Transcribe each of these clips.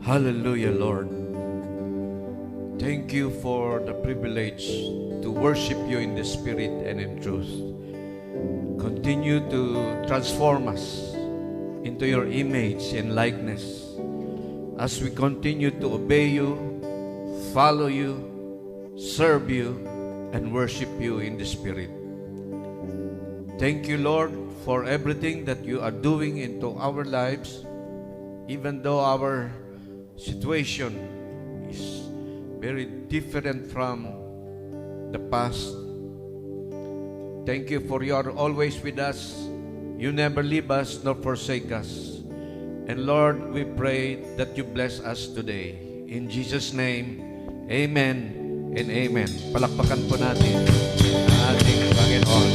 Hallelujah, Lord. Thank you for the privilege to worship you in the Spirit and in truth. Continue to transform us into your image and likeness as we continue to obey you, follow you, serve you, and worship you in the Spirit. Thank you, Lord, for everything that you are doing into our lives, even though our situation is very different from the past. Thank you for you are always with us. You never leave us nor forsake us. And Lord, we pray that you bless us today. In Jesus' name, amen and amen. Palakpakan po natin ang ating Panginoon.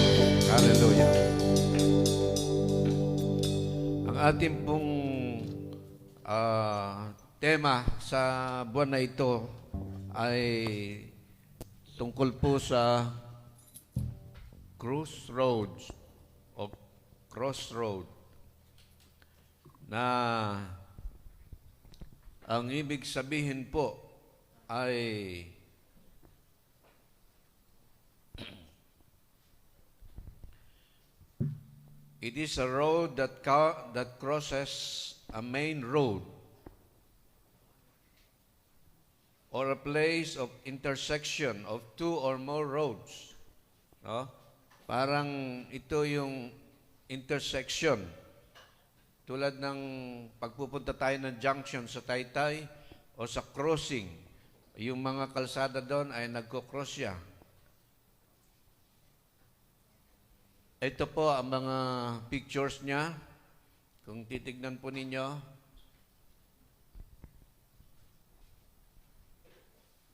Hallelujah. Ang ating pong tema sa buwan na ito ay tungkol po sa crossroads o crossroad na ang ibig sabihin po ay it is a road that crosses a main road or a place of intersection of two or more roads. No? Parang ito yung intersection. Tulad ng pagpupunta tayo ng junction sa Taytay o sa crossing. Yung mga kalsada doon ay nagko-cross siya. Ito po ang mga pictures niya. Kung titignan po ninyo,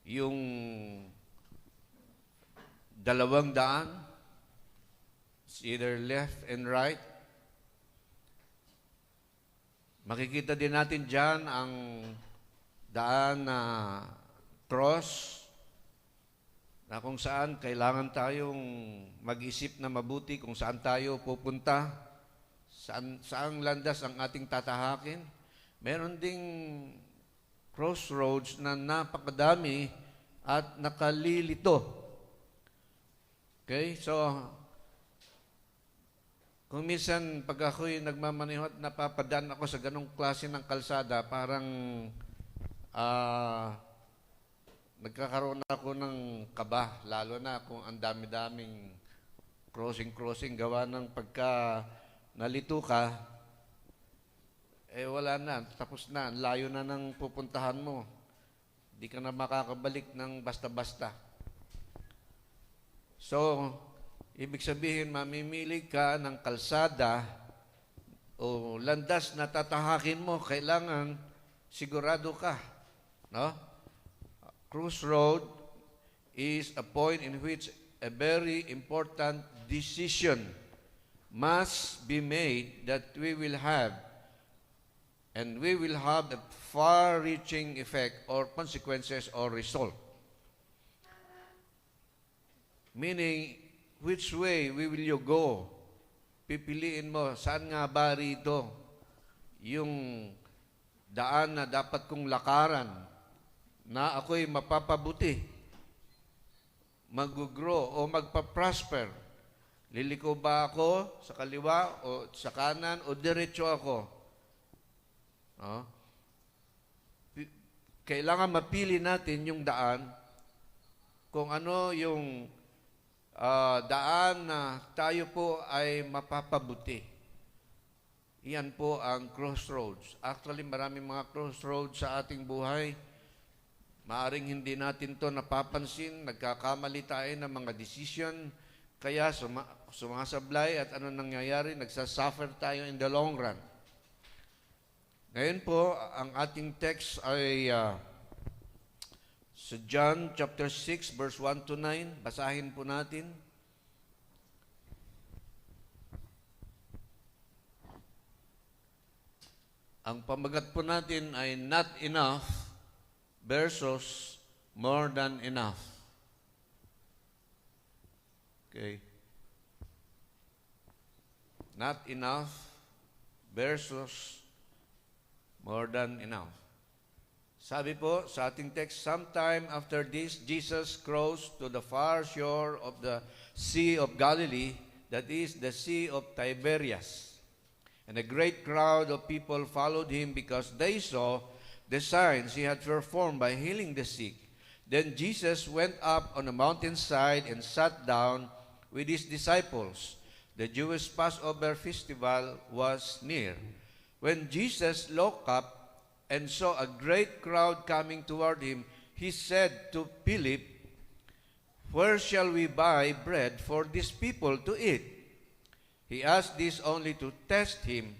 yung 200, it's either left and right. Makikita din natin dyan ang daan na cross na kung saan kailangan tayong mag-isip na mabuti kung saan tayo pupunta, saang landas ang ating tatahakin. Meron ding crossroads na napakadami at nakalilito. Okay? So, kung minsan pag ako'y nagmamaneho at napapadaan ako sa ganong klase ng kalsada, parang nagkakaroon ako ng kaba, lalo na kung ang dami-daming crossing gawa ng pagka nalito ka, wala na, tapos na, layo na ng pupuntahan mo. Hindi ka na makakabalik ng basta-basta. So, ibig sabihin, mamimili ka ng kalsada o landas na tatahakin mo, kailangan sigurado ka. No? Crossroad is a point in which a very important decision must be made that we will have a far-reaching effect or consequences or result. Meaning, which way will you go? Pipiliin mo, saan nga ba rito yung daan na dapat kong lakaran na ako'y mapapabuti, mag-grow o magpa-prosper? Liliko ba ako sa kaliwa o sa kanan o diretso ako? No? Kailangan mapili natin yung daan kung ano yung daan na tayo po ay mapapabuti. Iyan po ang crossroads. Actually, maraming mga crossroads sa ating buhay. Maaring hindi natin to napapansin, nagkakamali tayo ng mga decision, kaya sumasablay at ano nangyayari, nagsasuffer tayo in the long run. Ngayon po, ang ating text ay sa John chapter 6, verse 1 to 9. Basahin po natin. Ang pamagat po natin ay not enough versus more than enough. Okay. Not enough versus more than enough. Sabi po sa ating text, sometime after this, Jesus crossed to the far shore of the Sea of Galilee, that is, the Sea of Tiberias. And a great crowd of people followed him because they saw the signs he had performed by healing the sick. Then Jesus went up on a mountainside and sat down with his disciples. The Jewish Passover festival was near. When Jesus looked up and saw a great crowd coming toward him, he said to Philip, "Where shall we buy bread for these people to eat?" He asked this only to test him,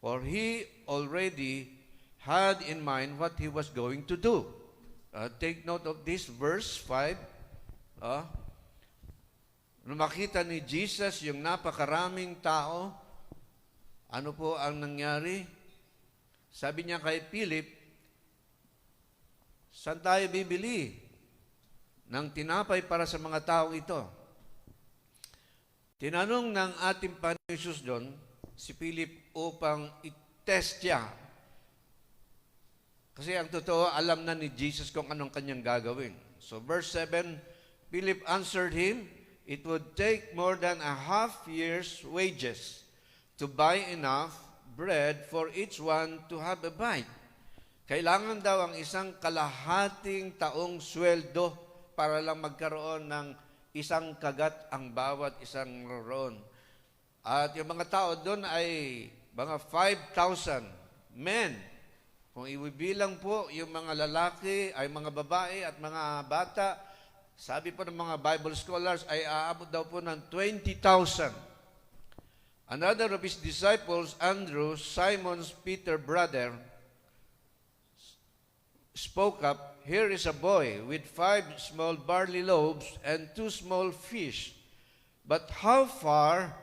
for he already had in mind what he was going to do. Take note of this, verse 5. Nung makita ni Jesus yung napakaraming tao, ano po ang nangyari? Sabi niya kay Philip, saan tayo bibili ng tinapay para sa mga taong ito? Tinanong ng ating Panginoon Jesus doon, si Philip upang i-test siya. Kasi ang totoo, alam na ni Jesus kung anong kanyang gagawin. So verse 7, Philip answered him, "It would take more than a half year's wages to buy enough bread for each one to have a bite." Kailangan daw ang isang kalahating taong sweldo para lang magkaroon ng isang kagat ang bawat isang roon. At yung mga tao doon ay mga 5,000 men. Kung ibibilang po yung mga lalaki ay mga babae at mga bata, sabi po ng mga Bible scholars ay aabot daw po ng 20,000. Another of his disciples, Andrew, Simon's Peter brother, spoke up, "Here is a boy with 5 small barley loaves and 2 small fish. But how far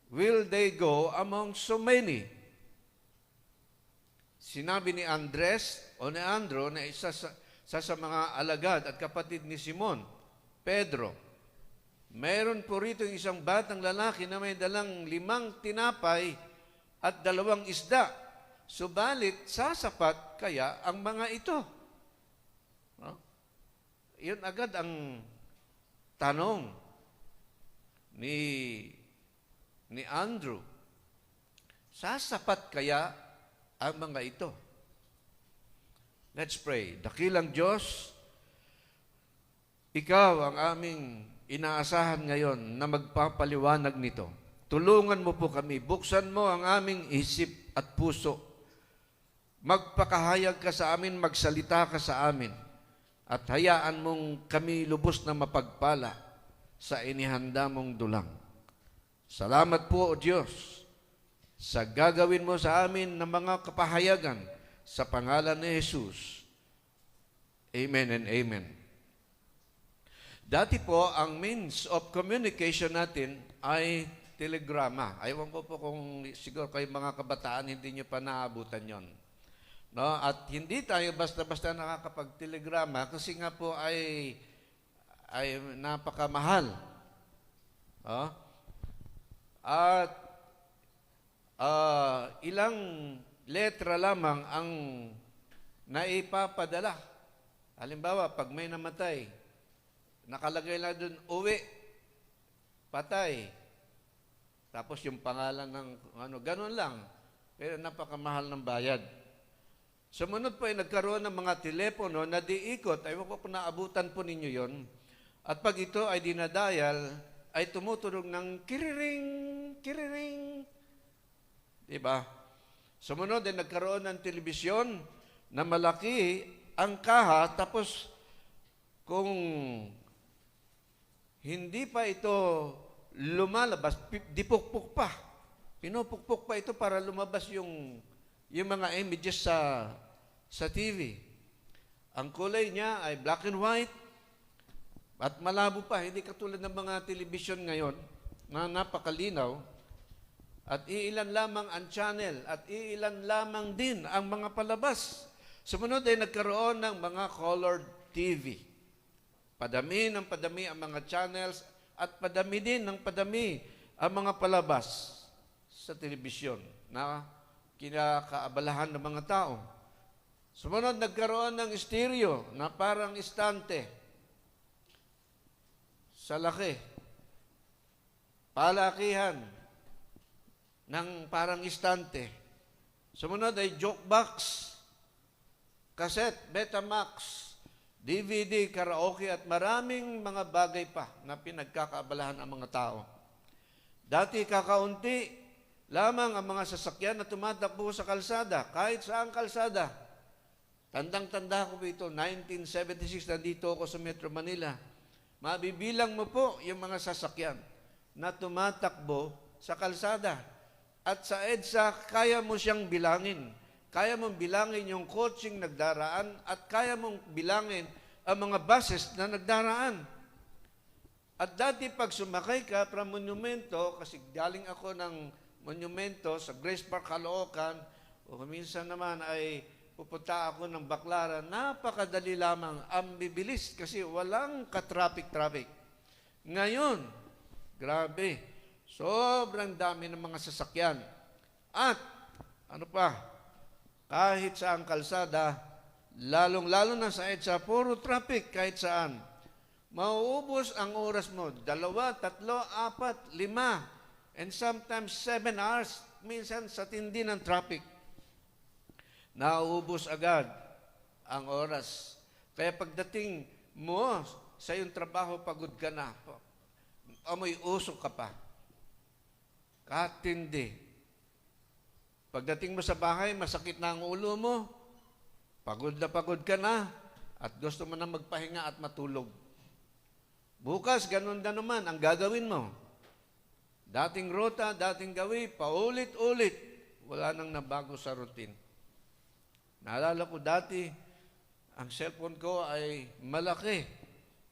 will they go among so many?" Sinabi ni Andres o ni Andrew na isa sa mga alagad at kapatid ni Simon, Pedro, mayroon po rito isang batang lalaki na may dalang 5 tinapay at 2 isda. Subalit, sasapat kaya ang mga ito? Yun agad ang tanong ni Andrew. Sasapat kaya ang mga ito? Let's pray. Dakilang Diyos, Ikaw ang aming inaasahan ngayon na magpapaliwanag nito. Tulungan mo po kami. Buksan mo ang aming isip at puso. Magpakahayag ka sa amin, magsalita ka sa amin. At hayaan mong kami lubos na mapagpala sa inihanda mong dulang. Salamat po, O Diyos, sa gagawin mo sa amin ng mga kapahayagan sa pangalan ni Jesus. Amen and amen. Dati po, ang means of communication natin ay telegrama. Ayaw ko po kung siguro kayo mga kabataan hindi nyo pa naabutan yon. No? At hindi tayo basta-basta nakakapag-telegrama kasi nga po ay napakamahal. No? At ilang letra lamang ang naipapadala. Halimbawa, pag may namatay, nakalagay lang doon, uwi, patay. Tapos yung pangalan ng ganun lang. Pero napakamahal ng bayad. Sumunod po ay nagkaroon ng mga telepono na diikot. Ayaw ko kung naabutan po ninyo yon. At pag ito ay dinadial, ay tumutunog ng kiriring, kiriring. Diba? Sumunod ay nagkaroon ng telebisyon na malaki ang kaha, tapos kung hindi pa ito lumalabas, dipukpuk pa. Pinupukpuk pa ito para lumabas yung mga images sa TV. Ang kulay niya ay black and white at malabo pa. Hindi katulad ng mga television ngayon na napakalinaw. At iilan lamang ang channel at iilan lamang din ang mga palabas. Sumunod ay nagkaroon ng mga colored TV. Padami ng padami ang mga channels at padami din ng padami ang mga palabas sa telebisyon na kinakaabalahan ng mga tao. Sumunod, nagkaroon ng stereo na parang istante sa laki. Palakihan ng parang istante. Sumunod ay jukebox, cassette, Betamax, DVD, karaoke at maraming mga bagay pa na pinagkakaabalahan ang mga tao. Dati kakaunti lamang ang mga sasakyan na tumatakbo sa kalsada, kahit saang kalsada. Tandang-tanda ko po ito, 1976, nandito ako sa Metro Manila. Mabibilang mo po yung mga sasakyan na tumatakbo sa kalsada. At sa EDSA, kaya mo siyang bilangin. Kaya mong bilangin yung coaching nagdaraan at kaya mong bilangin ang mga buses na nagdaraan. At dati pag sumakay ka from Monumento, kasi galing ako ng Monumento sa Grace Park, Caloocan, o minsan naman ay pupunta ako ng Baclaran, napakadali lamang, ang bibilis kasi walang ka-traffic-traffic. Ngayon, grabe, sobrang dami ng mga sasakyan. At, ano pa, kahit saan kalsada, lalong-lalo na sa EDSA, puro traffic kahit saan. Mauubos ang oras mo, 2, 3, 4, 5, and sometimes 7 hours, minsan sa tindi ng traffic. Nauubos agad ang oras. Kaya pagdating mo sa iyong trabaho, pagod ka na. Amoy usok ka pa. Katindi. Pagdating mo sa bahay, masakit na ang ulo mo. Pagod ka na. At gusto mo na magpahinga at matulog. Bukas, ganun na naman ang gagawin mo. Dating rota, dating gawi, paulit-ulit. Wala nang nabago sa routine. Naalala ko dati, ang cellphone ko ay malaki,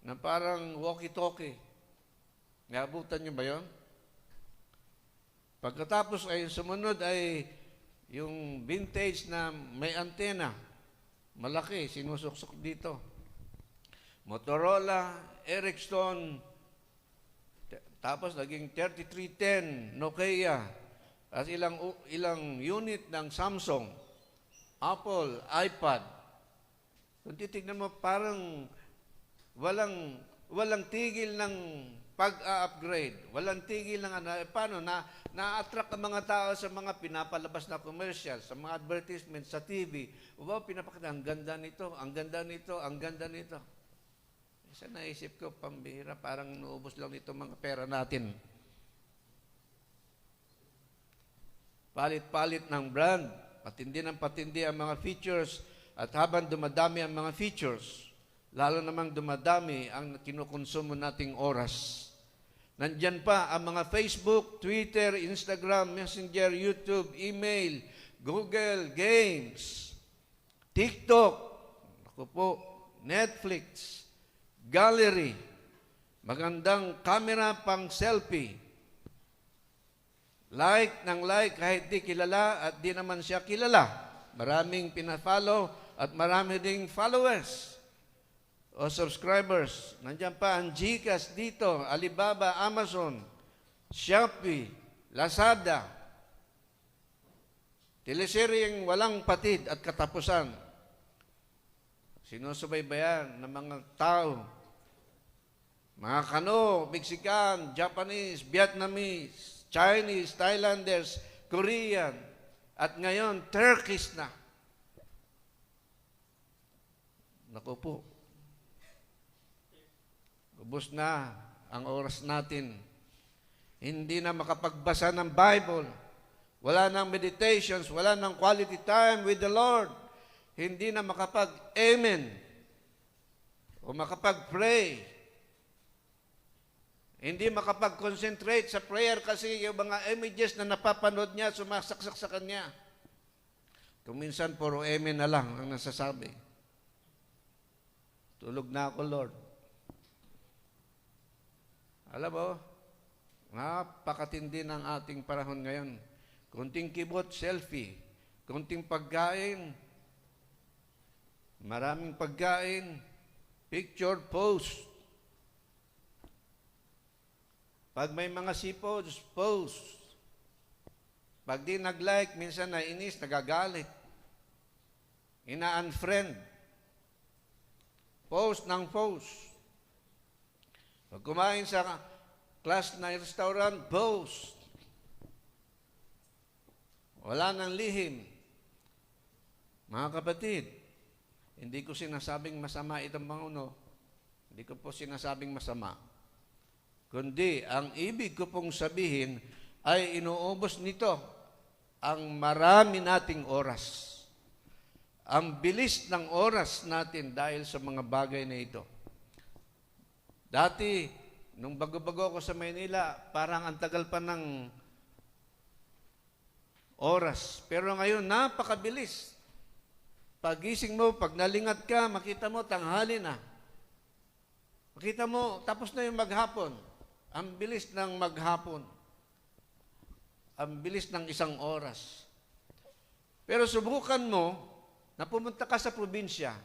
na parang walkie-talkie. Naabutan niyo ba yun? Pagkatapos ay sumunod ay yung vintage na may antena. Malaki, sinusuksok dito. Motorola, Ericsson, tapos naging 3310, Nokia, at ilang unit ng Samsung, Apple, iPad. Kung titignan mo, parang walang tigil ng pag-upgrade. Walang tigil ng paano na-attract ang mga tao sa mga pinapalabas na commercial, sa mga advertisement, sa TV. Wow, pinapakita, ang ganda nito, ang ganda nito, ang ganda nito. Isa naisip ko, pambihira, parang nuubos lang nito mga pera natin. Palit-palit ng brand. Patindi ng patindi ang mga features at habang dumadami ang mga features, lalo namang dumadami ang kinukonsumo nating oras. Nandyan pa ang mga Facebook, Twitter, Instagram, Messenger, YouTube, email, Google, games, TikTok, ako po, Netflix, gallery, magandang camera pang selfie, like ng like kahit di kilala at di naman siya kilala. Maraming pina-follow at marami ding followers o subscribers. Nandiyan pa ang GCash dito, Alibaba, Amazon, Shopee, Lazada. Teleseryeng walang patid at katapusan. Sinusubaybayan ng mga tao. Mga Kano, Mexican, Japanese, Vietnamese, Chinese, Thailanders, Korean, at ngayon, Turkish na. Naku po. Ubus na ang oras natin. Hindi na makapagbasa ng Bible. Wala nang meditations, wala nang quality time with the Lord. Hindi na makapag-amen o makapag-pray. Hindi makapag-concentrate sa prayer kasi yung mga images na napapanood niya, sumasaksak sa kanya. Kung minsan, puro amen na lang ang nasasabi. Tulog na ako, Lord. Alam mo, napakatindi ng ating panahon ngayon. Kunting kibot, selfie. Kunting pagkain, maraming pagkain, picture, post. Pag may mga sipods, post. Pag di nag-like, minsan nainis, nagagalit. ina-unfriend, post ng post. Pag kumain sa class na restaurant, post. Wala nang lihim. Mga kapatid, hindi ko sinasabing masama itong mga Hindi ko po sinasabing masama. Kundi, ang ibig ko pong sabihin ay inuubos nito ang marami nating oras. Ang bilis ng oras natin dahil sa mga bagay na ito. Dati, nung bago-bago ako sa Maynila, parang ang tagal pa ng oras. Pero ngayon, napakabilis. Pagising mo, pag nalingat ka, makita mo, tanghali na. Makita mo, tapos na yung maghapon. Ang bilis ng maghapon. Ang bilis ng isang oras. Pero subukan mo, na pumunta ka sa probinsya,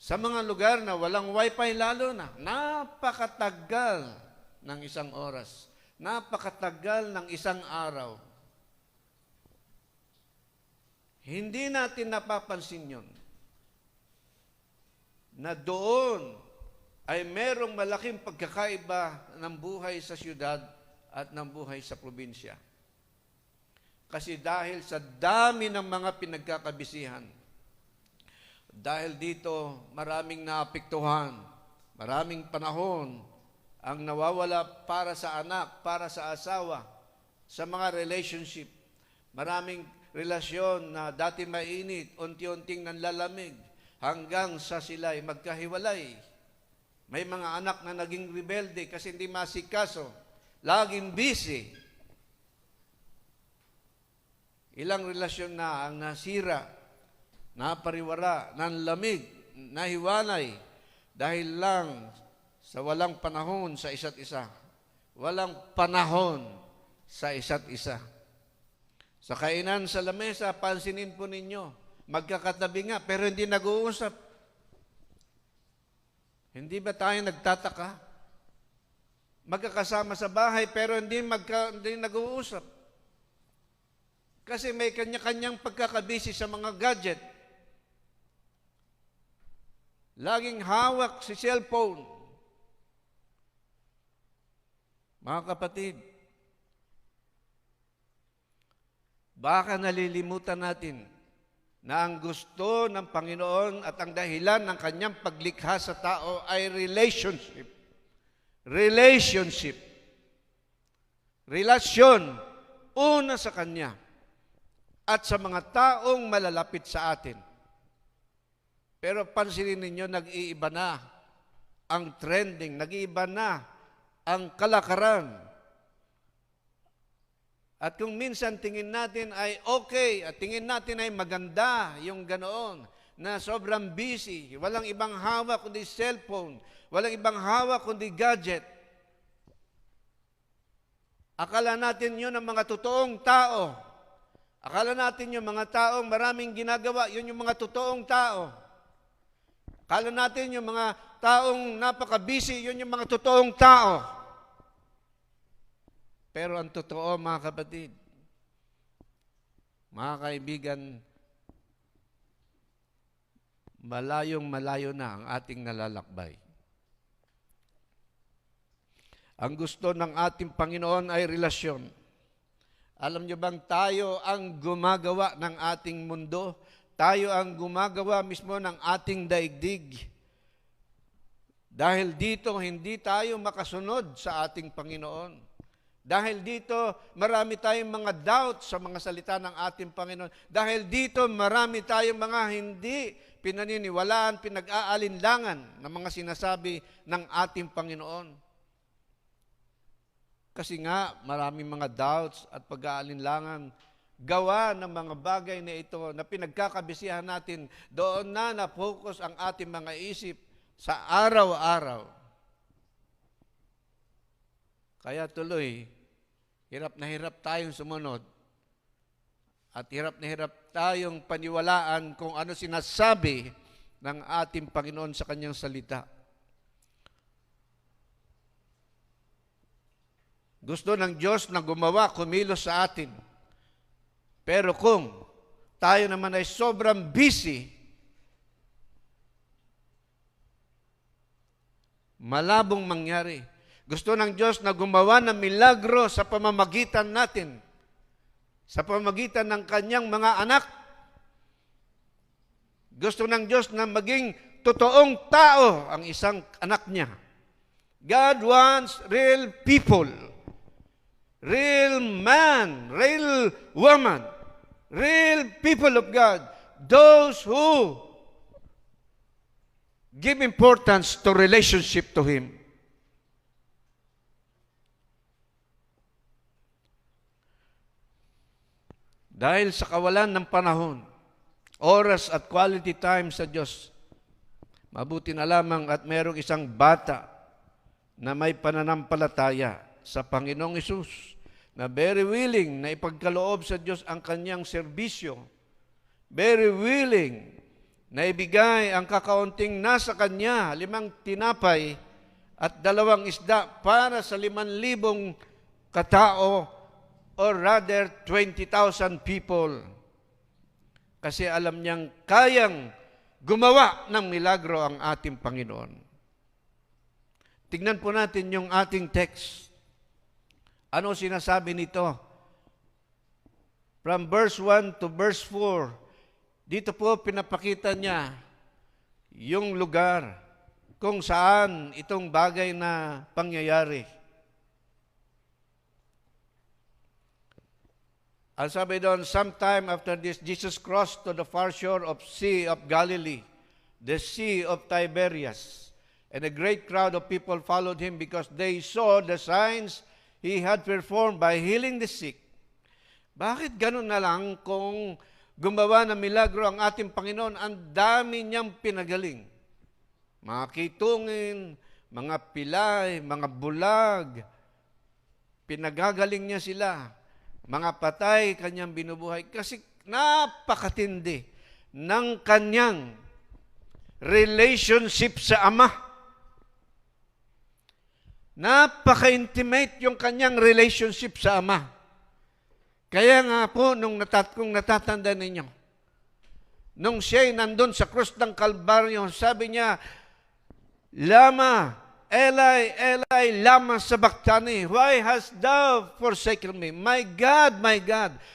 sa mga lugar na walang wifi lalo na, napakatagal ng isang oras. Napakatagal ng isang araw. Hindi natin napapansin yun. Na doon ay merong malaking pagkakaiba ng buhay sa syudad at ng buhay sa probinsya. Kasi dahil sa dami ng mga pinagkakabisihan, dahil dito maraming naapektuhan, maraming panahon ang nawawala para sa anak, para sa asawa, sa mga relationship. Maraming relasyon na dati mainit, unti-unting nanlalamig, hanggang sa sila'y magkahiwalay. May mga anak na naging rebelde kasi hindi masikaso, laging busy. Ilang relasyon na ang nasira, napariwara, nanlamig, nahiwalay, dahil lang sa walang panahon sa isa't isa. Walang panahon sa isa't isa. Sa kainan sa lamesa, pansinin po ninyo, magkakatabi nga, pero hindi nag-uusap. Hindi ba tayo nagtataka? Magkakasama sa bahay, pero hindi nag-uusap. Kasi may kanya-kanyang pagkakabisi sa mga gadget. Laging hawak si cellphone. Mga kapatid, baka nalilimutan natin na ang gusto ng Panginoon at ang dahilan ng kanyang paglikha sa tao ay relationship. Relationship. Relasyon. Una sa kanya at sa mga taong malalapit sa atin. Pero pansinin ninyo, nag-iiba na ang trending, nag-iiba na ang kalakaran. At kung minsan tingin natin ay okay, at tingin natin ay maganda yung ganoon, na sobrang busy, walang ibang hawak kundi cellphone, walang ibang hawak kundi gadget. Akala natin yun ang mga totoong tao. Akala natin yung mga taong maraming ginagawa, yun yung mga totoong tao. Akala natin yung mga taong napaka-busy, yun yung mga totoong tao. Pero ang totoo, mga kapatid, mga kaibigan, malayong-malayo na ang ating nalalakbay. Ang gusto ng ating Panginoon ay relasyon. Alam niyo bang tayo ang gumagawa ng ating mundo? Tayo ang gumagawa mismo ng ating daigdig. Dahil dito, hindi tayo makasunod sa ating Panginoon. Dahil dito, marami tayong mga doubt sa mga salita ng ating Panginoon. Dahil dito, marami tayong mga hindi pinaniniwalaan, pinag-aalinlangan ng mga sinasabi ng ating Panginoon. Kasi nga, maraming mga doubts at pag-aalinlangan gawa ng mga bagay na ito na pinagkakabisihan natin, doon na na-focus ang ating mga isip sa araw-araw. Kaya tuloy, hirap na hirap tayong sumunod at hirap na hirap tayong paniwalaan kung ano sinasabi ng ating Panginoon sa kanyang salita. Gusto ng Diyos na gumawa, kumilos sa atin. Pero kung tayo naman ay sobrang busy, malabong mangyari. Gusto ng Diyos na gumawa ng milagro sa pamamagitan natin, sa pamamagitan ng kanyang mga anak. Gusto ng Diyos na maging totoong tao ang isang anak niya. God wants real people, real man, real woman, real people of God, those who give importance to relationship to Him. Dahil sa kawalan ng panahon, oras at quality time sa Diyos, mabuti na lamang at mayroong isang bata na may pananampalataya sa Panginoong Hesus, na very willing na ipagkaloob sa Diyos ang kanyang serbisyo, very willing na ibigay ang kakaunting nasa kanya, 5 tinapay at 2 isda para sa 5,000 katao, or rather 20,000 people. Kasi alam niyang kayang gumawa ng milagro ang ating Panginoon. Tignan po natin yung ating text. Ano sinasabi nito? From verse 1 to verse 4, dito po pinapakita niya yung lugar kung saan itong bagay na pangyayari. Ang sabi doon, sometime after this, Jesus crossed to the far shore of Sea of Galilee, the Sea of Tiberias. And a great crowd of people followed him because they saw the signs he had performed by healing the sick. Bakit ganun na lang kung gumawa ng milagro ang ating Panginoon? Ang dami niyang pinagaling. Mga kitungin, mga pilay, mga bulag, pinagagaling niya sila. Mga patay, kanyang binubuhay. Kasi napakatindi ng kanyang relationship sa Ama. Napaka-intimate yung kanyang relationship sa Ama. Kaya nga po, kung natatanda ninyo, nung siya'y nandun sa krus ng Kalbaryo, sabi niya, Lama, Eli, Eli, lama sabachthani, why hast thou forsaken me? My God,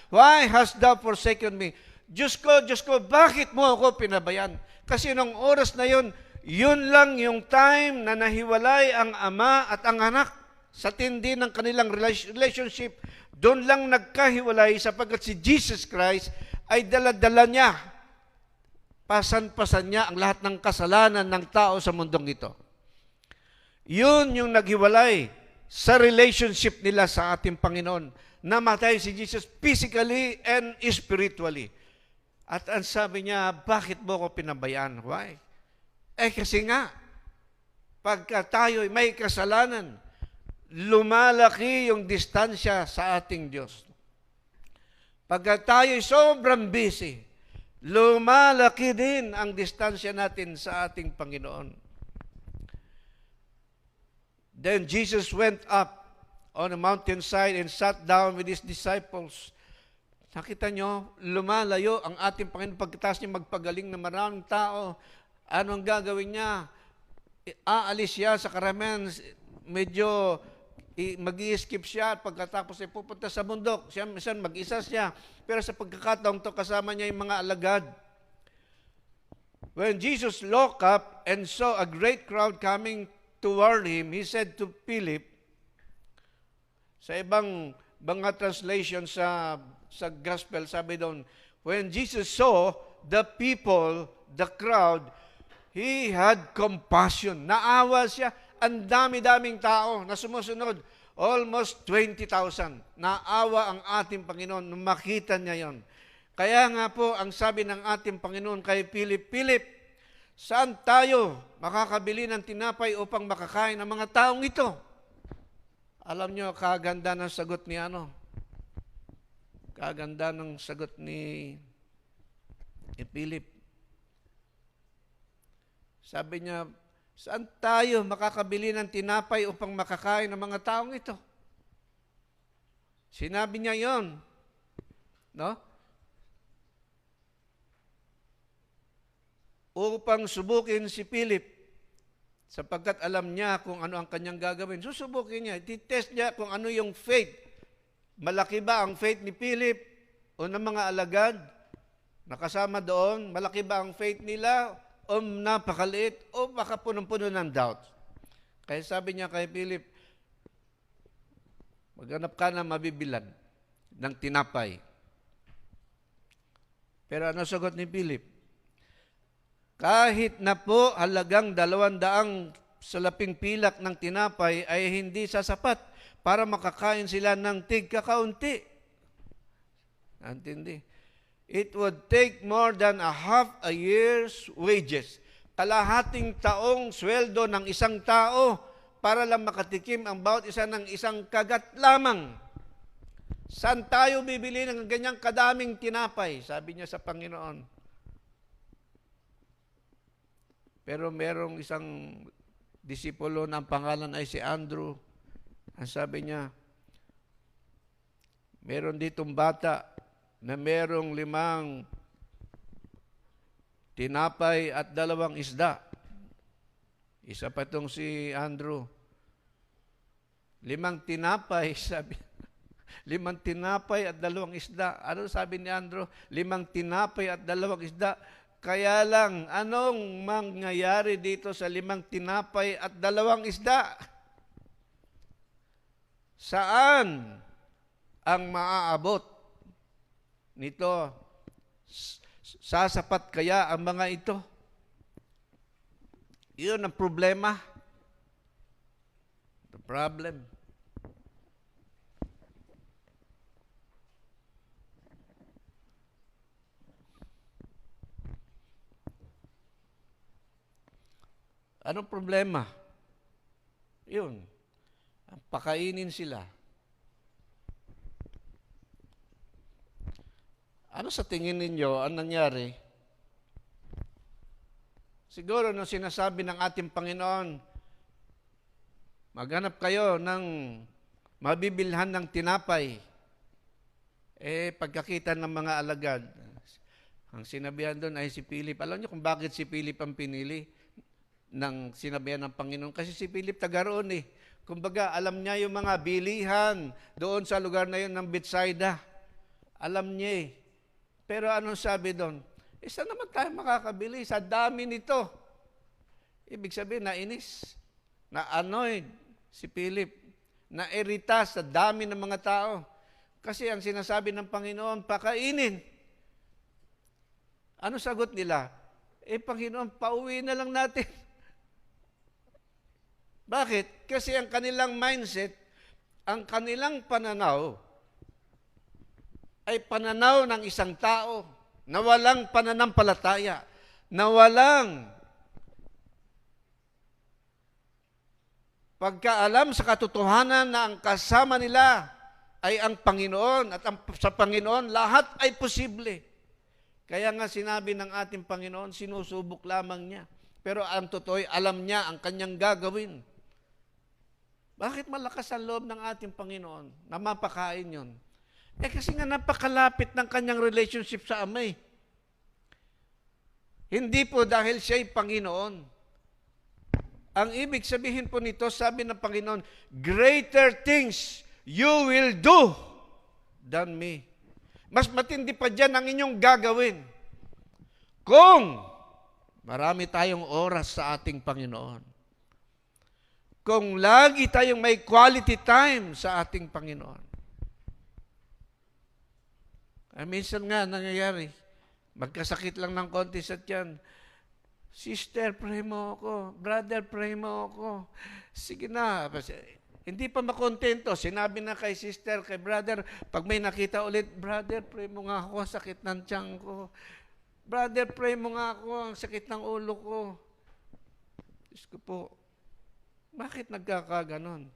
why hast thou forsaken me? Diyos ko, bakit mo ako pinabayan? Kasi nung oras na yun, yun lang yung time na nahiwalay ang ama at ang anak sa tindi ng kanilang relationship. Doon lang nagkahiwalay sapagkat si Jesus Christ ay dala-dala niya. Pasan-pasan niya ang lahat ng kasalanan ng tao sa mundong ito. Yun yung naghiwalay sa relationship nila sa ating Panginoon. Namatay si Jesus physically and spiritually. At ang sabi niya, bakit mo ko pinabayaan? Why? Kasi nga, pagka tayo may kasalanan, lumalaki yung distansya sa ating Diyos. Pagka tayo sobrang busy, lumalaki din ang distansya natin sa ating Panginoon. Then Jesus went up on a mountainside and sat down with His disciples. Nakita nyo, lumalayo ang ating Panginoon pagkatapos niya magpagaling ng maraming tao. Ano ang gagawin niya? Aalis siya sa karamihan, medyo mag-i-skip siya at pagkatapos ay pupunta sa bundok. Siya, minsan mag-isa siya. Pero sa pagkakataong to, kasama niya yung mga alagad. When Jesus looked up and saw a great crowd coming toward him, he said to Philip, sa ibang mga translation sa gospel, sabi doon, when Jesus saw the people, the crowd, he had compassion. Naawa siya. Ang dami-daming tao na sumusunod. Almost 20,000. Naawa ang ating Panginoon nung makita niya yon. Kaya nga po, ang sabi ng ating Panginoon kay Philip, Philip, saan tayo makakabili ng tinapay upang makakain ng mga taong ito? Alam nyo, kaganda ng sagot ni Kaganda ng sagot ni Philip. Sabi niya, saan tayo makakabili ng tinapay upang makakain ng mga taong ito? Sinabi niya yon, no? upang subukin si Philip, sapagkat alam niya kung ano ang kanyang gagawin. Susubukin niya, titest niya kung ano yung faith. Malaki ba ang faith ni Philip o ng mga alagad nakasama doon? Malaki ba ang faith nila o napakaliit o baka punong-puno ng doubt? Kaya sabi niya kay Philip, maghanap ka na mabibilad ng tinapay. Pero ano sagot ni Philip? Kahit na po halagang 200 salaping pilak ng tinapay ay hindi sasapat para makakain sila ng tig-kakaunti. Antindi? It would take more than a half a year's wages. Kalahating taong sweldo ng isang tao para lang makatikim ang bawat isa ng isang kagat lamang. Saan tayo bibili ng ganyang kadaming tinapay? Sabi niya sa Panginoon. Pero merong isang disipulo na ang pangalan ay si Andrew. Ang sabi niya, meron ditong bata na merong 5 tinapay at 2 isda. Isa pa itong si Andrew. 5 tinapay, sabi. 5 tinapay at 2 isda. Ano sabi ni Andrew? 5 tinapay at 2 isda. Kaya lang, anong mangyayari dito sa 5 tinapay at 2 isda? Saan ang maaabot nito? Sasapat kaya ang mga ito? Iyon ang problema. The problem. Anong problema? Yun. Pakainin sila. Ano sa tingin ninyo ang nangyari? Siguro nung sinasabi ng ating Panginoon, maghanap kayo ng mabibilhan ng tinapay. Pagkakita ng mga alagad, ang sinabihan doon ay si Philip. Alam niyo kung bakit si Philip ang pinili ng sinabihan ng Panginoon? Kasi si Philip taga roon Kumbaga, alam niya yung mga bilihan doon sa lugar na yun ng Bethsaida. Alam niya Pero anong sabi doon? Saan naman tayo makakabili? Sa dami nito. Ibig sabihin, nainis. Na-annoyed si Philip. Na-irita sa dami ng mga tao. Kasi ang sinasabi ng Panginoon, pakainin. Ano sagot nila? Panginoon, pauwi na lang natin. Bakit? Kasi ang kanilang mindset, ang kanilang pananaw, ay pananaw ng isang tao na walang pananampalataya, na walang pagkaalam sa katotohanan na ang kasama nila ay ang Panginoon at sa Panginoon lahat ay posible. Kaya nga sinabi ng ating Panginoon, sinusubok lamang niya. Pero ang totoo ay alam niya ang kanyang gagawin. Bakit malakas ang loob ng ating Panginoon na mapakain yun? Kasi nga napakalapit ng kanyang relationship sa Ama Hindi po dahil siya'y Panginoon. Ang ibig sabihin po nito, sabi ng Panginoon, greater things you will do than me. Mas matindi pa dyan ang inyong gagawin. Kung marami tayong oras sa ating Panginoon. Kung lagi tayong may quality time sa ating Panginoon. Minsan nga nangyayari, magkasakit lang ng konti sa tiyan. Sister, pray mo ako. Brother, pray mo ako. Sige na. Hindi pa makontento. Sinabi na kay sister, kay brother, pag may nakita ulit, brother, pray mo nga ako, sakit ng tiyan ko. Brother, pray mo nga ako, ang sakit ng ulo ko. Diyos ko po, bakit nagkakaganon?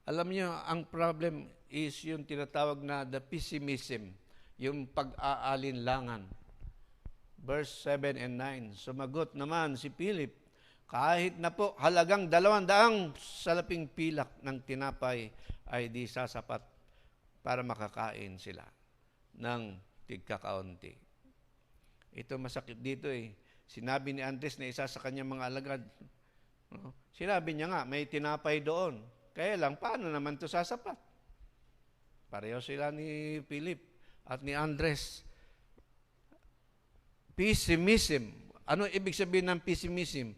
Alam niyo, ang problem is yung tinatawag na the pessimism, yung pag-aalinlangan. Verse 7 and 9, sumagot naman si Philip, kahit na po halagang 200 salaping pilak ng tinapay ay di sasapat para makakain sila ng tigkakaunti. Ito masakit dito eh. Sinabi ni Andres na isa sa kanyang mga alagad. No? Sinabi niya nga, may tinapay doon. Kaya lang, paano naman ito sasapat? Pareho sila ni Philip at ni Andres. Pessimism. Ano ibig sabihin ng pessimism?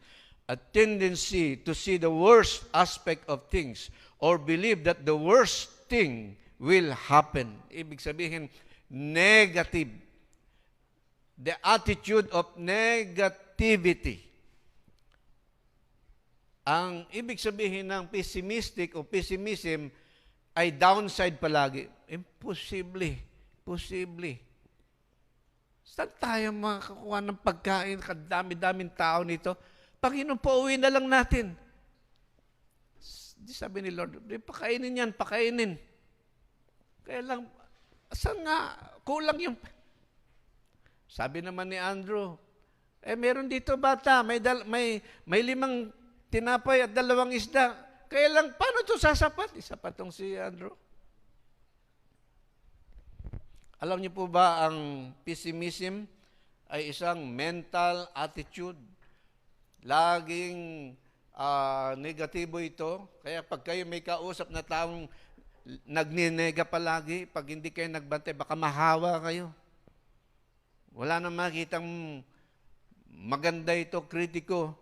A tendency to see the worst aspect of things or believe that the worst thing will happen. Ibig sabihin, negative. The attitude of negativity. Ang ibig sabihin ng pessimistic o pessimism ay downside palagi. Imposible. Posible. Saan tayo makakuha ng pagkain? Kadami-daming tao nito. Panginoon, pauwi na lang natin. Sabi ni Lord, pakainin yan, pakainin. Kaya lang, saan nga? Kulang yung... Sabi naman ni Andrew, meron dito bata, may 5 tinapay at 2 isda. Kaya lang, paano ito sasapat? Isapat tong si Andrew. Alam niyo po ba, ang pessimism ay isang mental attitude. Laging negatibo ito. Kaya pag kayo may kausap na taong nagninega palagi, pag hindi kayo nagbantay, baka mahawa kayo. Wala na makitang maganda ito, kritiko.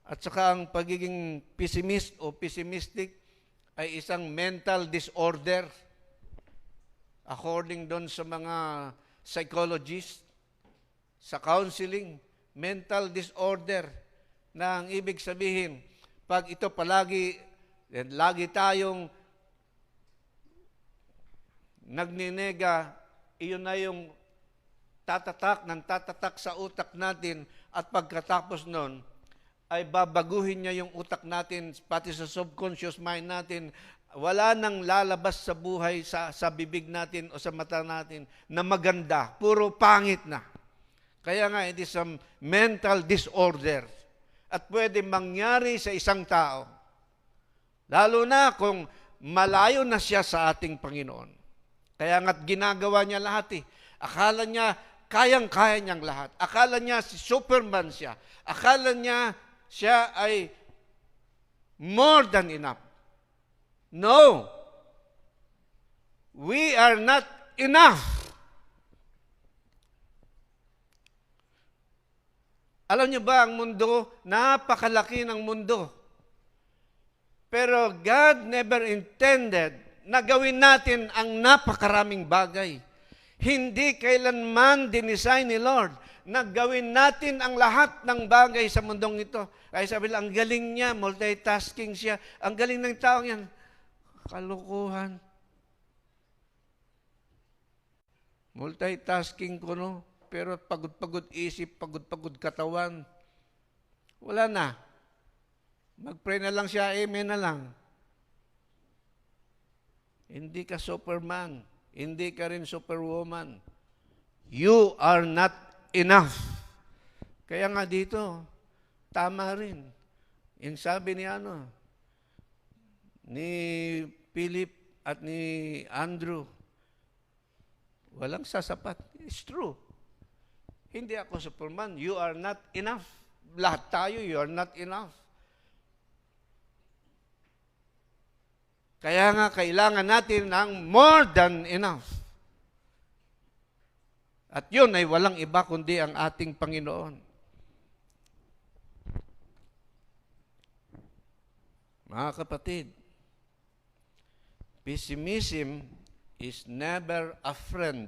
At saka ang pagiging pessimist o pessimistic ay isang mental disorder. According doon sa mga psychologists, sa counseling, mental disorder na ang ibig sabihin, pag ito palagi, lagi tayong nagninega, iyon na yung tatatak sa utak natin at pagkatapos nun, ay babaguhin niya yung utak natin, pati sa subconscious mind natin, wala nang lalabas sa buhay, sa bibig natin o sa mata natin na maganda. Puro pangit na. Kaya nga, it is a mental disorder. At pwede mangyari sa isang tao. Lalo na kung malayo na siya sa ating Panginoon. Kaya nga't ginagawa niya lahat eh. Akala niya, kayang-kaya niyang lahat. Akala niya si Superman siya. Akala niya siya ay more than enough. No. We are not enough. Alam niyo ba, ang mundo, napakalaki ng mundo. Pero God never intended na gawin natin ang napakaraming bagay. Hindi kailanman dinisign ni Lord na gawin natin ang lahat ng bagay sa mundong ito. Kaya sabi lang, ang galing niya, multitasking siya. Ang galing ng taong yan. Kalukuhan. Multitasking ko, no? Pero pagod-pagod isip, pagod-pagod katawan. Wala na. Mag-pray na lang siya, amen na lang. Hindi ka Superman. Hindi ka rin Superwoman. You are not enough. Kaya nga dito, tama rin. Yung sabi ni Philip at ni Andrew, walang sasapat. It's true. Hindi ako Superman. You are not enough. Lahat tayo, you are not enough. Kaya nga, kailangan natin ng more than enough. At yun ay walang iba kundi ang ating Panginoon. Mga kapatid, pessimism is never a friend,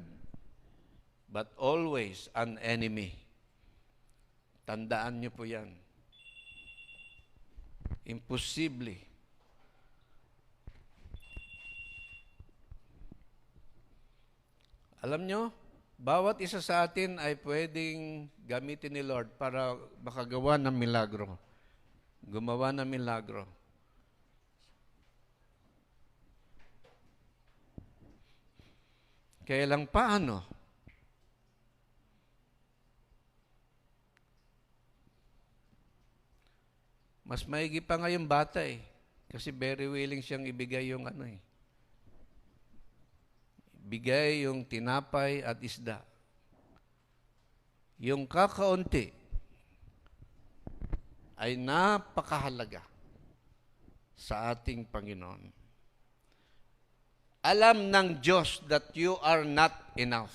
but always an enemy. Tandaan niyo po yan. Imposible. Alam niyo, bawat isa sa atin ay pwedeng gamitin ni Lord para makagawa ng milagro. Gumawa ng milagro. Kaya lang paano? Mas maigi pa nga yung bata eh. Kasi very willing siyang ibigay yung Bigay yung tinapay at isda. yung kakaunti ay napakahalaga sa ating Panginoon. Alam ng Diyos that you are not enough.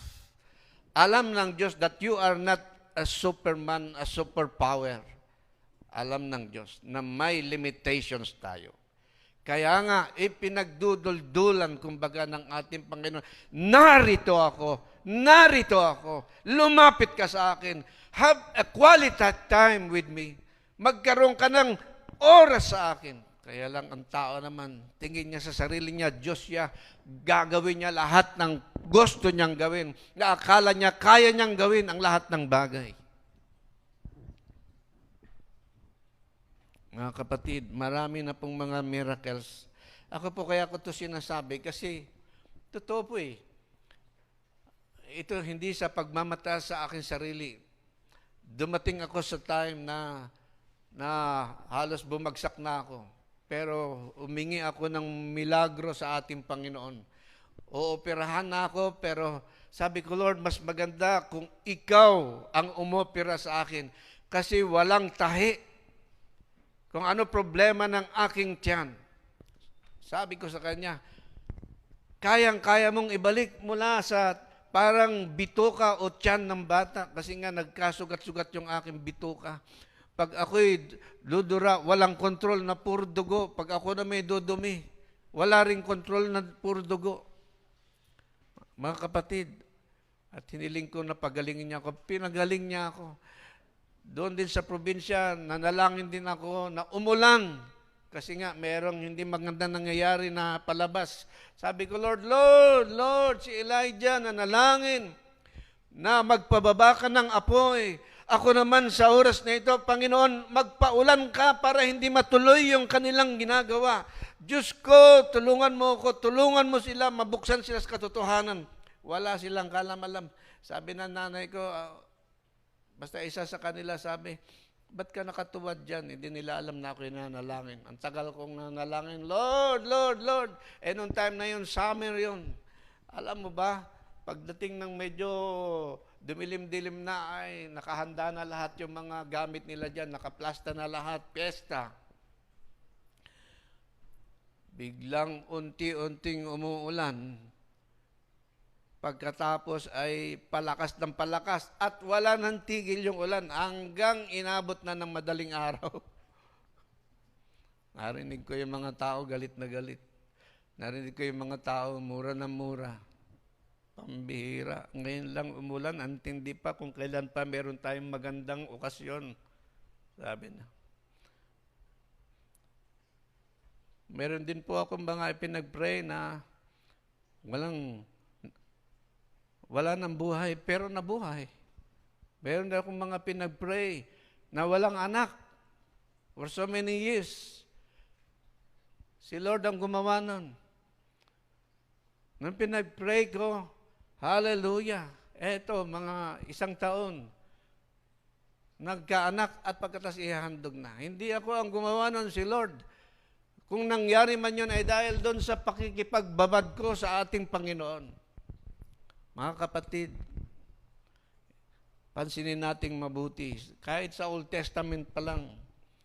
Alam ng Diyos that you are not a superman, a superpower. Alam ng Diyos na may limitations tayo. Kaya nga, ipinagduduldulan, kumbaga, ng ating Panginoon, narito ako, lumapit ka sa akin, have a quality time with me, magkaroon ka ng oras sa akin. Kaya lang ang tao naman, tingin niya sa sarili niya, Diyos siya, gagawin niya lahat ng gusto niyang gawin, na akala niya kaya niyang gawin ang lahat ng bagay. Mga kapatid, marami na pong mga miracles. Ako po kaya ko ito sinasabi kasi totoo po eh. Ito hindi sa pagmamataas sa aking sarili. Dumating ako sa time na halos bumagsak na ako. Pero umingi ako ng milagro sa ating Panginoon. Ooperahan na ako pero sabi ko, Lord, mas maganda kung ikaw ang umopera sa akin kasi walang tahi. Kung ano problema ng aking tiyan. Sabi ko sa kanya, kayang-kaya mong ibalik mula sa parang bituka o tiyan ng bata kasi nga nagkasugat-sugat yung aking bituka. Pag ako'y dudura, walang kontrol na puro dugo. Pag ako na may dudumi, wala ring kontrol na puro dugo. Mga kapatid, at hiniling ko na pagalingin niya ako, pinagaling niya ako. Doon din sa probinsya, nanalangin din ako na umulan. Kasi nga, merong hindi maganda nangyayari na palabas. Sabi ko, Lord, si Elijah nanalangin na magpababa ka ng apoy. Ako naman sa oras na ito, Panginoon, magpaulan ka para hindi matuloy yung kanilang ginagawa. Diyos ko, tulungan mo sila, mabuksan sila sa katotohanan. Wala silang kalam-alam. Sabi ng nanay ko, basta isa sa kanila sabi, ba't ka nakatuwad dyan? Hindi nila alam na ako yung nanalangin. Ang tagal kong nanalangin, Lord. Eh, nung time na yun, summer yun. Alam mo ba, pagdating ng medyo dumilim-dilim na ay nakahanda na lahat yung mga gamit nila dyan, nakaplasta na lahat, piyesta. Biglang unti-unting umuulan. Pagkatapos ay palakas ng palakas at wala nang tigil yung ulan hanggang inabot na ng madaling araw. Narinig ko yung mga tao galit na galit. Narinig ko yung mga tao mura na mura. Pambihira. Ngayon lang umulan, antindi pa kung kailan pa meron tayong magandang okasyon. Sabi na. Meron din po akong mga ipinag-pray na wala nang buhay, pero nabuhay. Meron din akong mga pinag-pray na walang anak for so many years. Si Lord ang gumawa nun. Nung pinag-pray ko, hallelujah, eto, mga 1 taon, nagkaanak at pagkatas ihahandog na. Hindi ako ang gumawa nun, si Lord. Kung nangyari man yun ay dahil doon sa pakikipagbabad ko sa ating Panginoon. Mga kapatid, pansinin nating mabuti. Kahit sa Old Testament pa lang,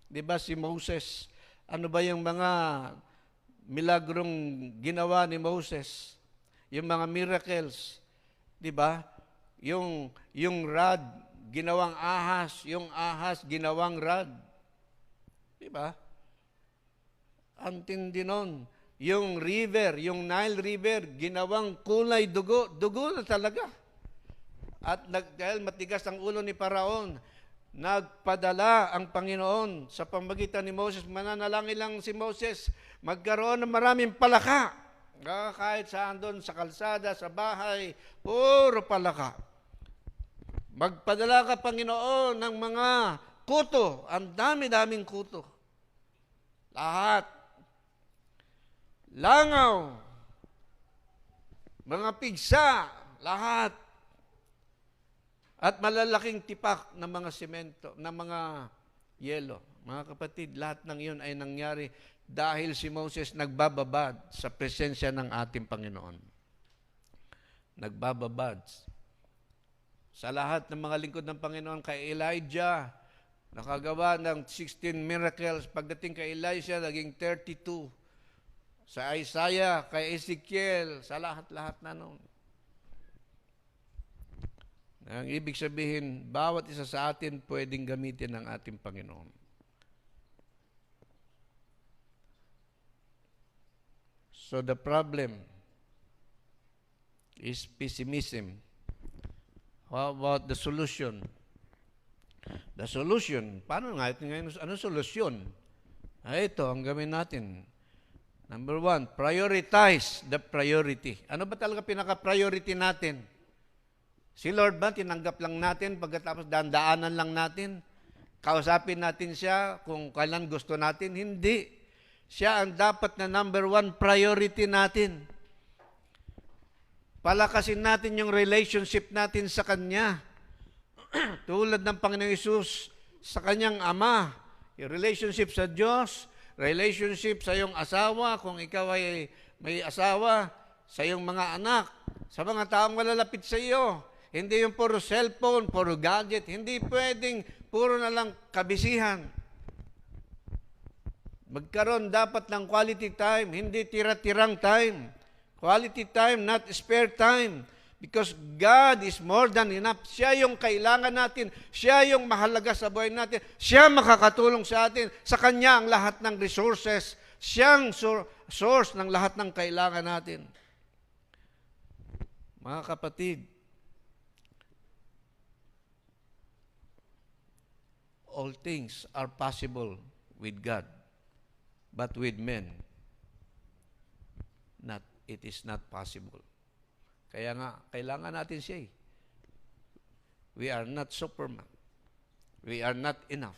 di ba si Moses, ano ba yung mga milagrong ginawa ni Moses? Yung mga miracles, di ba? Yung rod, ginawang ahas, yung ahas, ginawang rod. Di ba? Ang tindi nun. Yung river, yung Nile River, ginawang kulay dugo. Dugo na talaga. At dahil matigas ang ulo ni Paraon, nagpadala ang Panginoon sa pamamagitan ni Moses. Mananalangin lang si Moses, magkaroon ng maraming palaka. Kahit saan doon, sa kalsada, sa bahay, puro palaka. Magpadala ka, Panginoon, ng mga kuto. Ang dami-daming kuto. Lahat. Langaw, mga pigsa, lahat. At malalaking tipak ng mga semento, ng mga yelo. Mga kapatid, lahat ng iyon ay nangyari dahil si Moses nagbababad sa presensya ng ating Panginoon. Nagbababad Sa lahat ng mga lingkod ng Panginoon, kay Elijah, nakagawa ng 16 miracles. Pagdating kay Elisha, naging 32. Sa Isaiah, kay Ezekiel, sa lahat-lahat na noon. Ang ibig sabihin, bawat isa sa atin pwedeng gamitin ng ating Panginoon. So the problem is pessimism. How about the solution? The solution, paano nga ito ngayon? Ano solusyon? Ito, ang gawin natin. Number 1, prioritize the priority. Ano ba talaga pinaka-priority natin? Si Lord ba, tinanggap lang natin, pagkatapos dandaanan lang natin? Kausapin natin siya kung kailan gusto natin? Hindi. Siya ang dapat na number 1 priority natin. Palakasin natin yung relationship natin sa Kanya. Tulad ng Panginoong Hesus sa Kanyang Ama. Yung relationship sa Diyos, relationship sa iyong asawa, kung ikaw ay may asawa, sa iyong mga anak, sa mga taong malalapit sa iyo. Hindi yung puro cellphone, puro gadget. Hindi pwedeng puro na lang kabisihan. Magkaroon dapat ng quality time, hindi tira-tirang time. Quality time, not spare time. Because God is more than enough. Siya yung kailangan natin. Siya yung mahalaga sa buhay natin. Siya makakatulong sa atin. Sa Kanya ang lahat ng resources. Siyang source ng lahat ng kailangan natin. Mga kapatid, all things are possible with God. But with men, it is not possible. Kaya nga, kailangan natin siya eh. We are not Superman. We are not enough.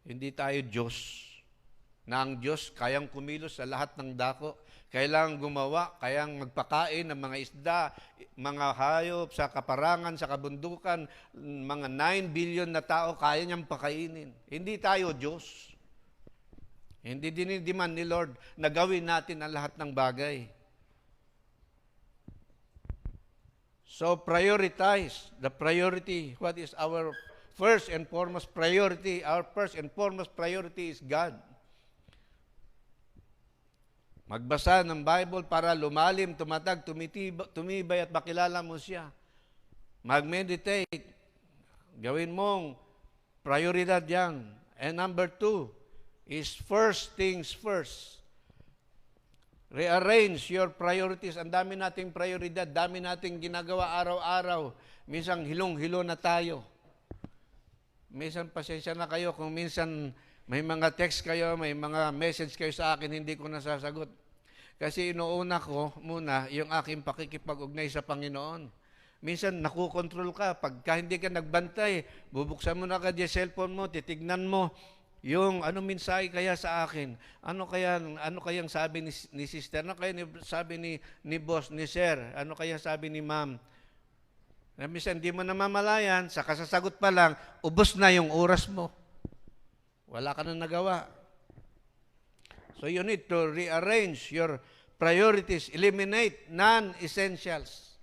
Hindi tayo Diyos. Na ang Diyos kayang kumilos sa lahat ng dako. Kailangan gumawa, kayang magpakain ng mga isda, mga hayop sa kaparangan, sa kabundukan, mga 9 billion na tao, kaya niyang pakainin. Hindi tayo Diyos. Hindi dinidiman ni Lord na gawin natin ang lahat ng bagay. So prioritize the priority. What is our first and foremost priority? Our first and foremost priority is God. Magbasa ng Bible para lumalim, tumatag, tumibay at makilala mo siya. Mag-meditate. Gawin mong prioridad yan. And number 2 is first things first. Rearrange your priorities. Ang dami nating prioridad, dami nating ginagawa araw-araw. Minsan hilong-hilo na tayo. Minsan pasensya na kayo kung minsan may mga text kayo, may mga message kayo sa akin, hindi ko nasasagot. Kasi inuuna ko muna yung aking pakikipag-ugnay sa Panginoon. Minsan nakukontrol ka. Pagka hindi ka nagbantay, bubuksan mo na ka yung cellphone mo, titignan mo yung ano mensahe kaya sa akin. Ano kayang sabi ni sister? Ano kaya sabi ni boss, ni sir? Ano kaya sabi ni ma'am? Na minsan hindi mo namamalayan, sa kasasagot pa lang, ubos na yung oras mo. Wala ka na nagawa. So you need to rearrange your priorities, eliminate non-essentials.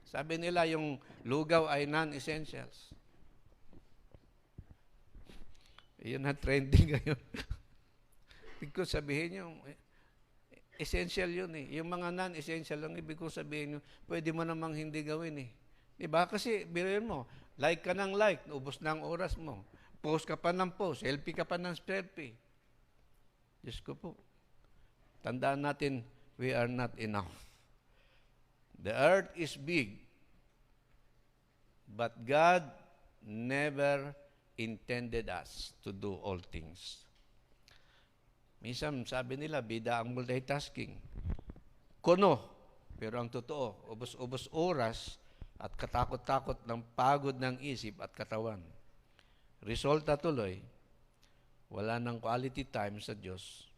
Sabi nila yung lugaw ay non-essentials. Yun na trending ngayon. Ibig ko sabihin yung essential yun eh. Yung mga non-essential lang, ibig ko sabihin yun, pwede mo namang hindi gawin eh. Diba? Kasi, biruin mo, like ka ng like, ubos na ang oras mo. Post ka pa ng post, selfie ka pa ng selfie. Diyos ko po. Tandaan natin, we are not enough. The earth is big, but God never intended us to do all things. Minsan, sabi nila, bida ang multitasking. Kuno, pero ang totoo, ubos-ubos oras at katakot-takot ng pagod ng isip at katawan. Resulta tuloy, wala nang quality time sa Diyos.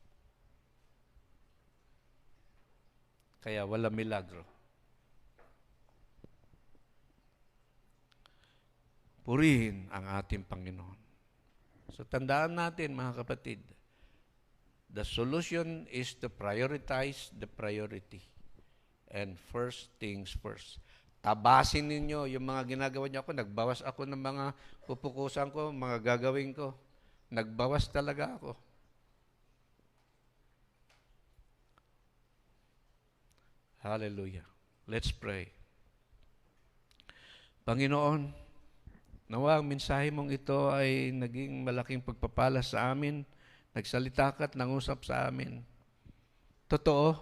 Kaya wala milagro. Purihin ang ating Panginoon. So tandaan natin mga kapatid, the solution is to prioritize the priority. and first things first. Tabasin ninyo yung mga ginagawa niyo ako. Nagbawas ako ng mga pupukusan ko, mga gagawin ko. Nagbawas talaga ako. Hallelujah. Let's pray. Panginoon, nawa ang mensahe mong ito ay naging malaking pagpapala sa amin. Nagsalita ka at nangusap sa amin. Totoo,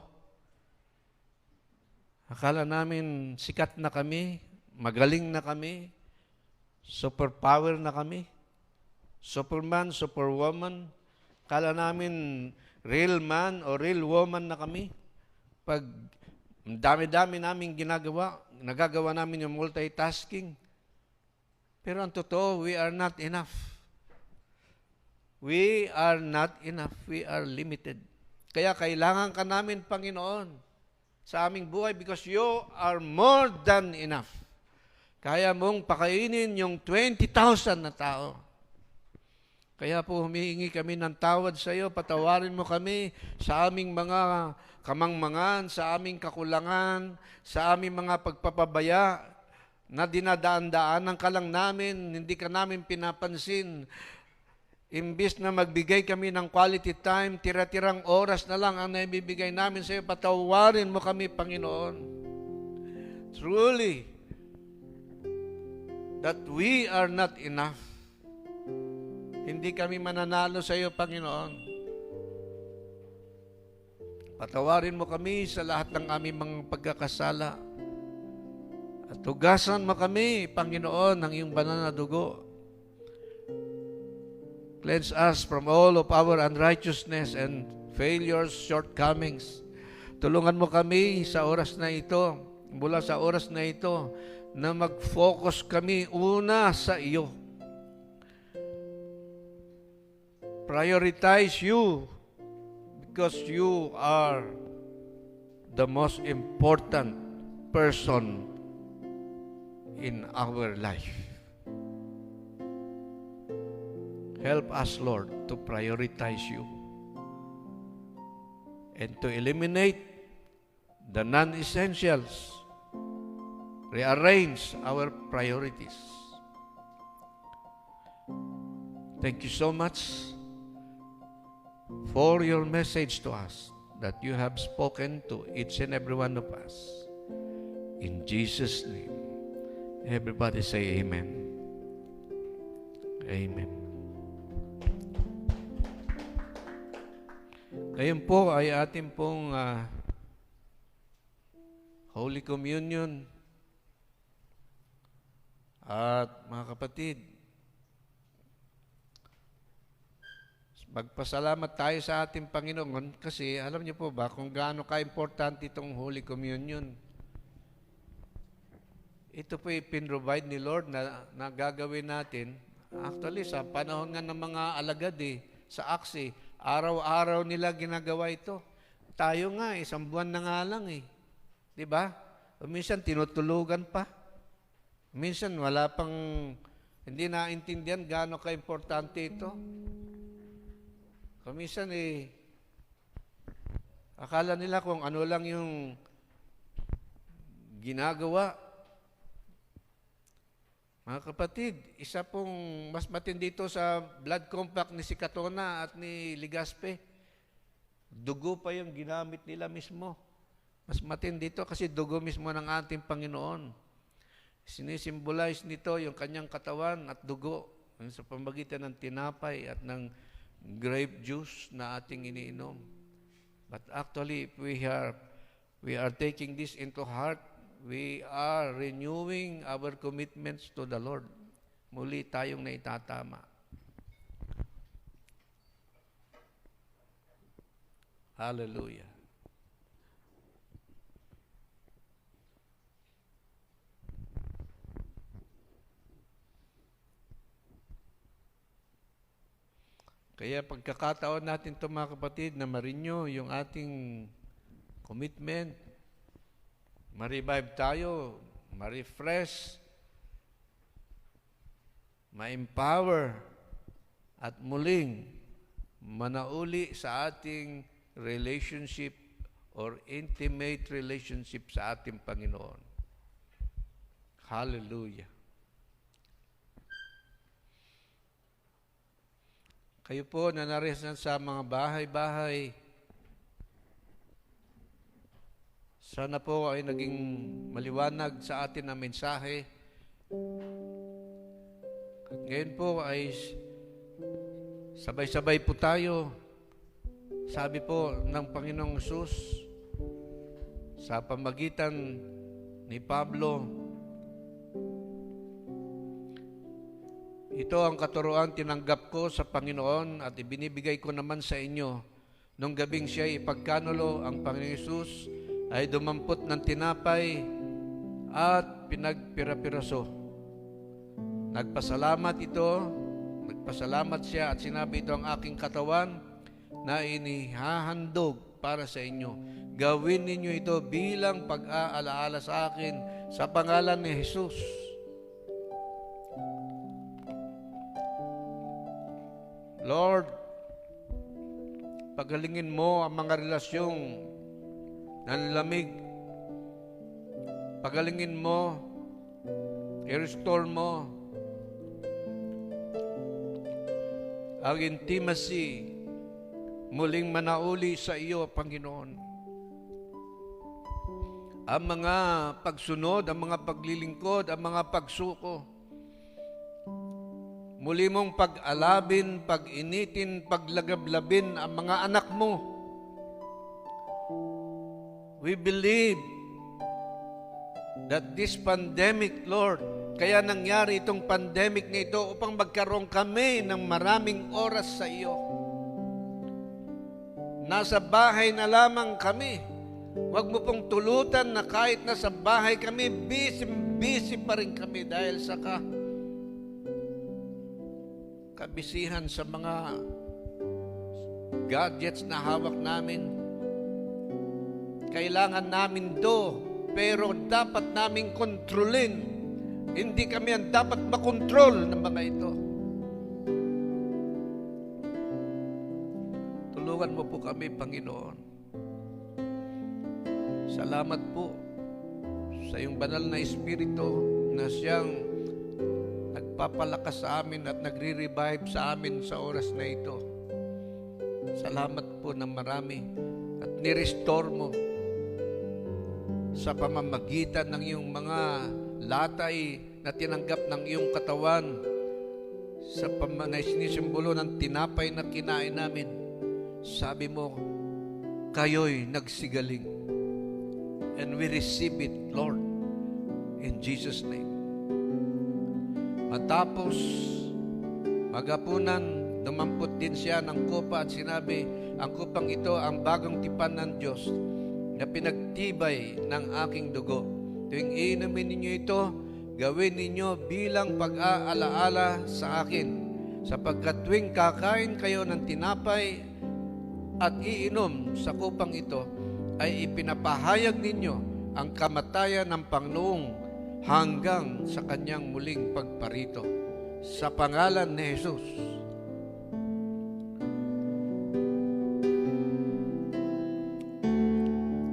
akala namin sikat na kami, magaling na kami, superpower na kami, superman, superwoman. Akala namin real man o real woman na kami. Pag dami-dami namin nagagawa namin yung multitasking. Pero ang totoo, we are not enough. We are not enough. We are limited. Kaya kailangan ka namin, Panginoon, sa aming buhay because you are more than enough. Kaya mong pakainin yung 20,000 na tao. Kaya po humihingi kami ng tawad sa iyo. Patawarin mo kami sa aming mga kamangmangan, sa aming kakulangan, sa aming mga pagpapabaya na dinadaan-daanan ka lang namin, hindi ka namin pinapansin. Imbis na magbigay kami ng quality time, tira-tirang oras na lang ang naibibigay namin sa iyo. Patawarin mo kami, Panginoon. Truly, that we are not enough. Hindi kami mananalo sa iyo, Panginoon. Patawarin mo kami sa lahat ng aming mga pagkakasala. At tugasan mo kami, Panginoon, ng iyong banal na dugo. Cleanse us from all of our unrighteousness and failures, shortcomings. Tulungan mo kami sa oras na ito, mula sa oras na ito, na mag-focus kami una sa iyo. Prioritize you because you are the most important person in our life. Help us, Lord, to prioritize you and to eliminate the non-essentials. Rearrange our priorities. Thank you so much for your message to us that you have spoken to each and every one of us. In Jesus' name, everybody say amen. Amen. Ngayon po ay ating pong Holy Communion. At mga kapatid, magpasalamat tayo sa ating Panginoon kasi alam niyo po ba kung gaano ka-importante itong Holy Communion. Ito po pinrovide ni Lord na gagawin natin. Actually, sa panahon nga ng mga alagad sa aksi, araw-araw nila ginagawa ito. Tayo nga, isang buwan na nga lang Di ba? Minsan tinutulugan pa. Minsan wala pang, hindi naintindihan gaano ka-importante ito. Minsan akala nila kung ano lang yung ginagawa. Mga kapatid, isa pong mas matindi dito sa blood compact ni Sikatona at ni Ligaspe. Dugo pa yung ginamit nila mismo. Mas matindi dito kasi dugo mismo ng ating Panginoon. Sinisimbolize nito yung kanyang katawan at dugo sa pamamagitan ng tinapay at ng grape juice na ating iniinom. But actually, if we are taking this into heart, we are renewing our commitments to the Lord. Muli tayong naitatama. Hallelujah. Kaya pagkakataon natin ito mga kapatid na ma-renew yung ating commitment, ma-revive tayo, ma-refresh, ma-empower, at muling manauli sa ating relationship or intimate relationship sa ating Panginoon. Hallelujah. Kayo po na narisan sa mga bahay-bahay, sana po ay naging maliwanag sa atin ang mensahe. At ngayon po ay sabay-sabay po tayo. Sabi po ng Panginoong Hesus sa pamagitan ni Pablo, ito ang katuruan tinanggap ko sa Panginoon at ibinibigay ko naman sa inyo. Nung gabing siya ipagkanulo, ang Panginoong Hesus ay dumampot ng tinapay at pinagpira-piraso. Nagpasalamat siya at sinabi, ito ang aking katawan na inihahandog para sa inyo. Gawin ninyo ito bilang pag-aalaala sa akin sa pangalan ni Jesus. Lord, pagalingin mo ang mga relasyong nanlamig. Pagalingin mo, i-restore mo ang intimacy, muling manauli sa iyo, Panginoon. Ang mga pagsunod, ang mga paglilingkod, ang mga pagsuko, muli mong pag-alabin, pag-initin, paglagablabin ang mga anak mo. We believe that this pandemic, Lord, kaya nangyari itong pandemic na ito upang magkaroon kami ng maraming oras sa iyo. Nasa bahay na lamang kami. Huwag mo pong tulutan na kahit nasa bahay kami, busy pa rin kami dahil sa kabisihan sa mga gadgets na hawak namin. Kailangan namin pero dapat namin kontrolin. Hindi kami ang dapat makontrol ng mga ito. Tulungan mo po kami, Panginoon. Salamat po sa iyong banal na Espiritu na siyang nagpapalakas sa amin at nagre-revive sa amin sa oras na ito. Salamat po ng marami at ni-restore mo sa pamamagitan ng iyong mga latay na tinanggap ng iyong katawan sa sinisimbolo ng tinapay na kinain namin. Sabi mo, kayo'y nagsigaling. And we receive it, Lord, in Jesus' name. Matapos magapunan, dumampot din siya ng kupa at sinabi, ang kupang ito ang bagong tipan ng Diyos na pinagtibay ng aking dugo. Tuwing iinumin ninyo ito, gawin ninyo bilang pag-aalaala sa akin. Sapagkat tuwing kakain kayo ng tinapay at iinom sa kupang ito, ay ipinapahayag ninyo ang kamatayan ng Panginoong hanggang sa kanyang muling pagparito. Sa pangalan ni Jesus.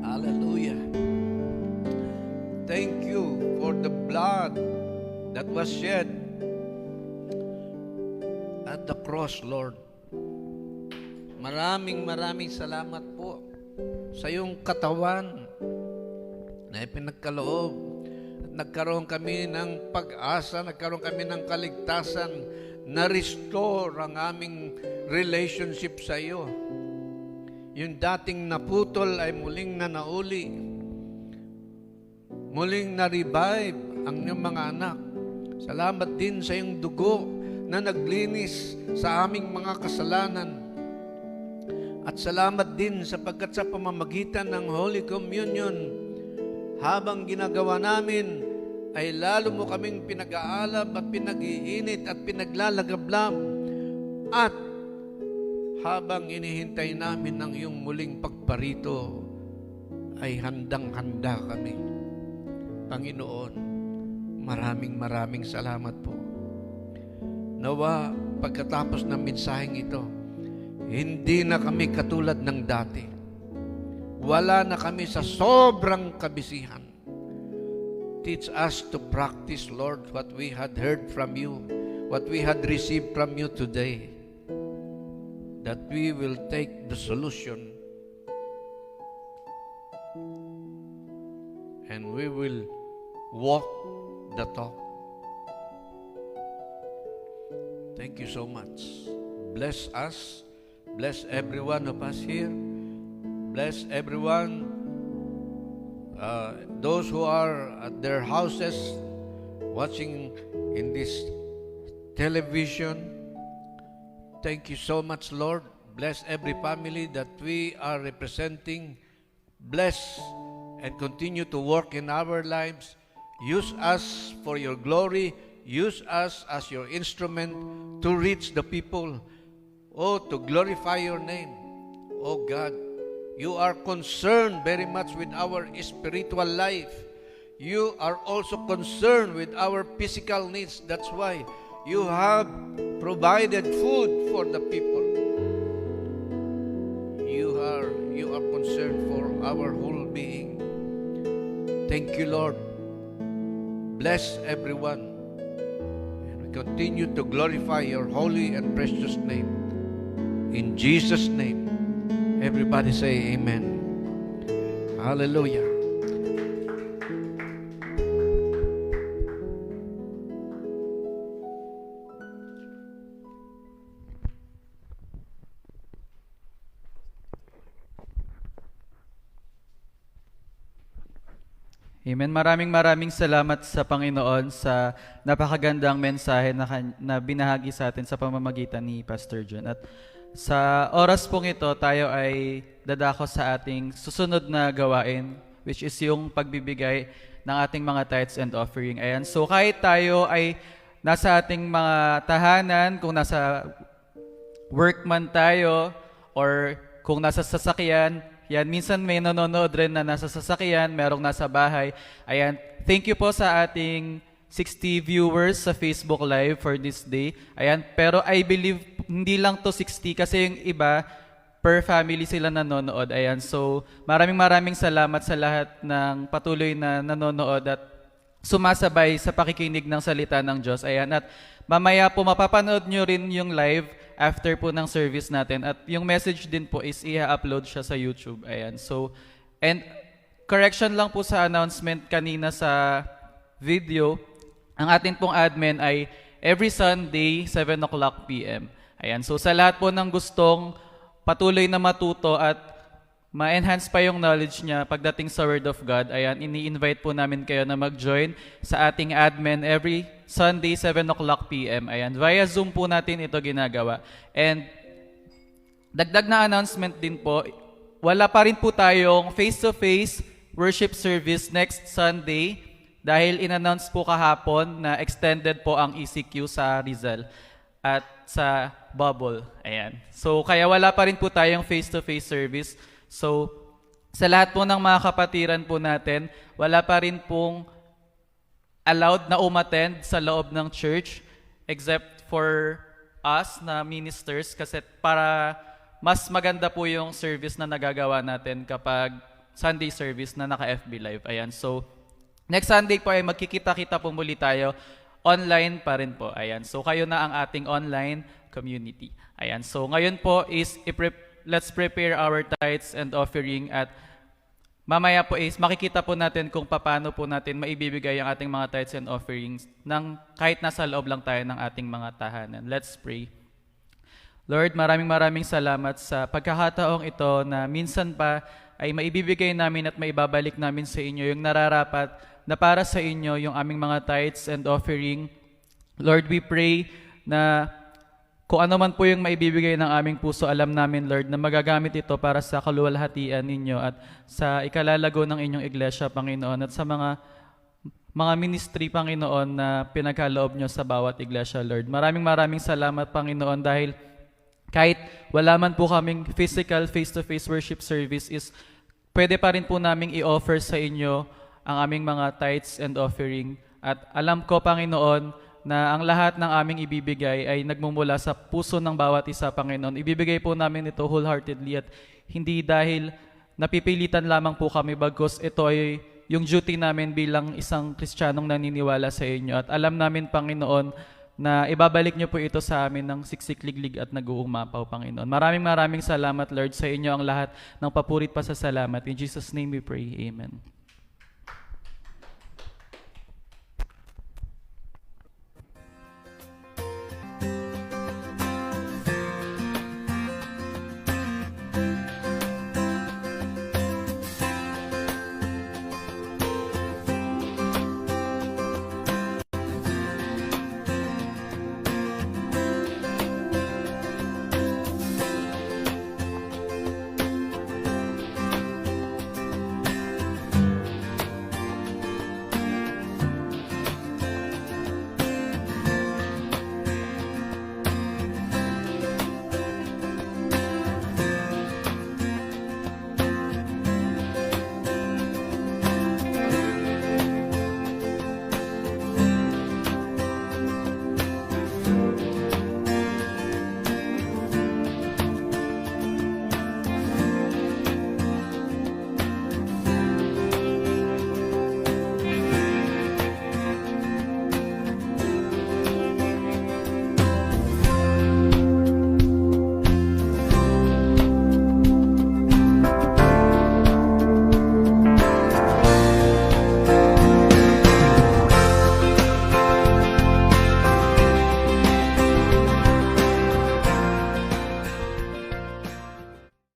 Hallelujah. Thank you for the blood that was shed at the cross, Lord. Maraming salamat po sa iyong katawan na ipinagkaloob. At nagkaroon kami ng pag-asa, nagkaroon kami ng kaligtasan, na-restore ang aming relationship sa iyo. Yung dating naputol ay muling nanauli. Muling na-revive ang iyong mga anak. Salamat din sa iyong dugo na naglinis sa aming mga kasalanan. At salamat din sapagkat sa pamamagitan ng Holy Communion, habang ginagawa namin, ay lalo mo kaming pinag-aalab at pinag-iinit at pinaglalagablab. At habang inihintay namin ang iyong muling pagparito, ay handang-handa kami. Panginoon, maraming salamat po. Nawa, pagkatapos ng mensaheng ito, hindi na kami katulad ng dati. Wala na kami sa sobrang kabisihan. Teach us to practice, Lord, what we had heard from you, what we had received from you today, that we will take the solution and we will walk the talk. Thank you so much. Bless us. Bless every one of us here. Bless everyone, those who are at their houses watching in this television. Thank you so much, Lord. Bless every family that we are representing. Bless and continue to work in our lives. Use us for your glory. Use us as your instrument to reach the people. Oh, to glorify your name. Oh God, you are concerned very much with our spiritual life. You are also concerned with our physical needs. That's why you have provided food for the people. You are concerned for our whole being. Thank you, Lord. Bless everyone. And we continue to glorify your holy and precious name. In Jesus' name, everybody say amen. Hallelujah. Amen. Maraming salamat sa Panginoon sa napakagandang mensahe na binahagi sa atin sa pamamagitan ni Pastor John. At sa oras pong ito, tayo ay dadako sa ating susunod na gawain, which is yung pagbibigay ng ating mga tithes and offering. Ayan. So kahit tayo ay nasa ating mga tahanan, kung nasa workman tayo, or kung nasa sasakyan, yan, minsan may nanonood rin na nasa sasakyan, merong nasa bahay. Ayan, thank you po sa ating 60 viewers sa Facebook Live for this day. Ayan, pero I believe hindi lang to 60 kasi yung iba, per family sila nanonood. Ayan, so maraming salamat sa lahat ng patuloy na nanonood at sumasabay sa pakikinig ng salita ng Diyos. Ayan, at mamaya po mapapanood nyo rin yung live after po ng service natin. At yung message din po is i-upload siya sa YouTube. Ayan. So, and correction lang po sa announcement kanina sa video. Ang atin pong admin ay every Sunday, 7 o'clock p.m. Ayan. So, sa lahat po ng gustong patuloy na matuto at ma-enhance pa yung knowledge niya pagdating sa Word of God, ayan, ini-invite po namin kayo na mag-join sa ating admin every Sunday, 7 o'clock p.m. Ayan, via Zoom po natin ito ginagawa. And dagdag na announcement din po, wala pa rin po tayong face-to-face worship service next Sunday dahil in-announce po kahapon na extended po ang ECQ sa Rizal at sa Bubble. Ayan. So, kaya wala pa rin po tayong face-to-face service. So, sa lahat po ng mga kapatiran po natin, wala pa rin pong allowed na umattend sa loob ng church except for us na ministers kasi para mas maganda po yung service na nagagawa natin kapag Sunday service na naka-FB Live. Ayan, so next Sunday po ay magkikita-kita po muli tayo. Online pa rin po. Ayan, so kayo na ang ating online community. Ayan, so ngayon po is let's prepare our tithes and offering at mamaya po is makikita po natin kung paano po natin maibibigay ang ating mga tithes and offerings ng kahit nasa loob lang tayo ng ating mga tahanan. Let's pray. Lord, maraming salamat sa pagkakataong ito na minsan pa ay maibibigay namin at maibabalik namin sa inyo yung nararapat na para sa inyo yung aming mga tithes and offering. Lord, we pray na kung ano man po yung maibibigay ng aming puso, alam namin, Lord, na magagamit ito para sa kaluwalhatian ninyo at sa ikalalago ng inyong iglesia, Panginoon, at sa mga ministry, Panginoon, na pinagkaloob nyo sa bawat iglesia, Lord. Maraming salamat, Panginoon, dahil kahit wala man po kaming physical face-to-face worship service is pwede pa rin po naming i-offer sa inyo ang aming mga tithes and offering. At alam ko, Panginoon, na ang lahat ng aming ibibigay ay nagmumula sa puso ng bawat isa, Panginoon. Ibibigay po namin ito wholeheartedly at hindi dahil napipilitan lamang po kami bagkus ito ay yung duty namin bilang isang Kristiyanong naniniwala sa inyo. At alam namin, Panginoon, na ibabalik niyo po ito sa amin ng siksikliglig at nag-uumapaw, Panginoon. Maraming salamat, Lord, sa inyo ang lahat ng papurit pa sa salamat. In Jesus' name we pray. Amen.